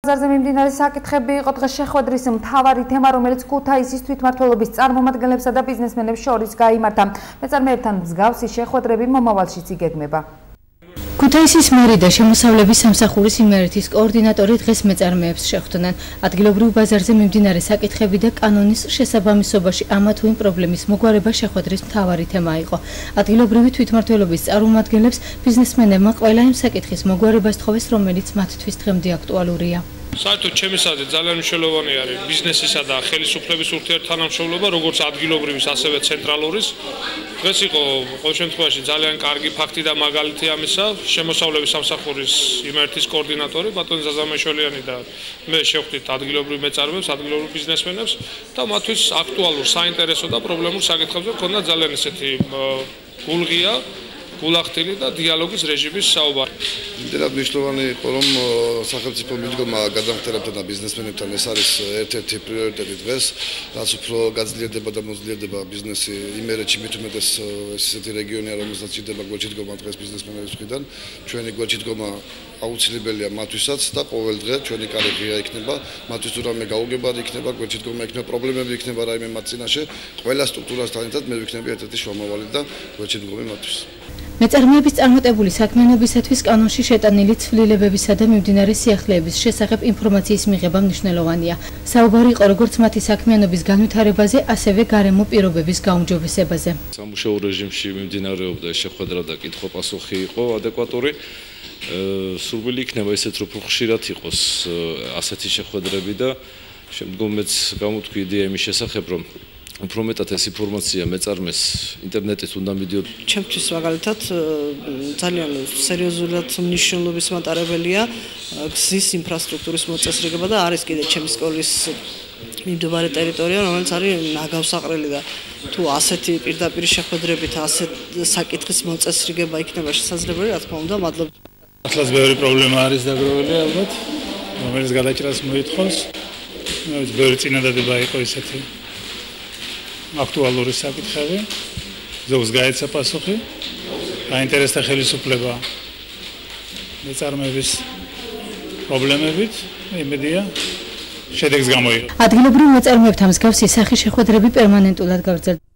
ბაზარზე მიმდინარე საკითხები იყო დღეს შეხვედრის მთავარი თემა, რომელიც ქუთაისის თვითმმართველობის წარმომადგენლებსა და ბიზნესმენებს შორის გაიმართა. მეწარმეებთან მსგავსი შეხვედრები მომავალშიც იგეგმება. ქუთაისის მერი და შემოსავლების სამსახურის იმერეთის კოორდინატორი დღეს მეწარმეებს შეხვდნენ. ადგილობრივ ბაზარზე მიმდინარე საკითხები და კანონის შესაბამისობაში ამა თუ იმ პრობლემის მოგვარება შეხვედრის მთავარი თემა იყო. ადგილობრივი თვითმმართველობის წარმომადგენლებს ბიზნესმენებმა ყველა იმ საკითხის მოგვარებას თხოვეს, რომელიც მათთვის დღემდე აქტუალურია. საერთოდ ჩემი აზრით ძალიან მნიშვნელოვანი არის ბიზნესისა და ხელისუფლების ურთიერთთანამშრომლობა, როგორც ადგილობრივის, ასევე ცენტრალურის. დღეს იყო ყოველ შემთხვევაში ძალიან კარგი ფაქტი და მაგალითი ამისა. შემოსავლების სამსახურის იმერეთის კოორდინატორი ბატონი ზაზამაშვილიანი და მე შევხვდით ადგილობრივ მეწარმეებს, ადგილობრივ ბიზნესმენებს და მათთვის აქტუალურ, საინტერესო და პრობლემურ საკითხებზე ქონდა ძალიან ისეთი გულღია, გულახდილი და დიალოგის რეჟიმის საუბარი. იმდენად მნიშვნელოვანი იყო, რომ სახელმწიფო მიდგომა გადამხდარებთან და ბიზნესმენებთან ეს არის ერთ-ერთი პრიორიტეტი დღეს, რაც უფრო გაძლიერდება და მოძლიერდება ბიზნესი იმერეთში, მით უმეტეს ესეთი რეგიონია, რომელსაც ჭირდება გვერდჩიდგომა დღეს ბიზნესმენების მხრიდან. ჩვენი გვერდჩიდგომა აუცილებელია მათთვისაც და ყოველ დღე ჩვენი კარი ღია იქნება, მათთვის თუ რამე გაუგებარი იქნება, გვერდჩიდგომა იქნება, პრობლემები იქნება რაიმე მათ წინაშე, ყველა სტრუქტურასთან ერთად მე ვიქნები ერთ-ერთი შრომავალი და გვერდჩიდგომი მათთვის. მეწარმეების წარმატებული საქმიანობისათვის კანონში შეტანილი ცვლილებებისა და მიმდინარე სიახლეების შესახებ ინფორმაციის მიღება მნიშვნელოვანია. საუბარი იყო როგორც მათი საქმიანობის განვითარებაზე, ასევე გარემო პირობების გაუმჯობესებაზე. სამუშაო რეჟიმში მიმდინარეობდა შეხვედრა და კითხვა-პასუხი იყო ადეკვატური. სურვილი იქნება ისეთ რომ ხშირად იყოს ასეთი შეხვედრები და შემდგომაც გამოთქვი იდეა იმის შესახებ, რომ უფრო მეტად ეს ინფორმაცია მეწარმეს ინტერნეტით უნდა მიდიოდ. ჩემთვის მაგალითად ძალიან სერიოზულად მნიშვნელობის მატარებელია გზის ინფრასტრუქტურის მოწესრიგება და არის კიდე ჩემი სკოლის მიმდებარე ტერიტორია, რომელიც არის ნაგავსაყრელი და თუ ასეთი პირდაპირ შეხვედრებით ასეთ საკითხის მოწესრიგება იქნება შესაძლებელი, რა თქმა უნდა, მადლობა. ახლაც ბევრი პრობლემა არის დაგროვილი ალბათ, რომელიც გადაჭრას მოითხოვს. ბევრი წინადადება იყო ისეთი აქტუალური საკითხები, ზოგს გაეცა პასუხი, გაინტერესდა ხელისუფლება მეწარმეების პრობლემებით, იმედია შედეგს გამოიღებს. ადგილობრივ მეწარმეებთან მსგავსი სახის შეხვედრები პერმანენტულად გაგრძელდა.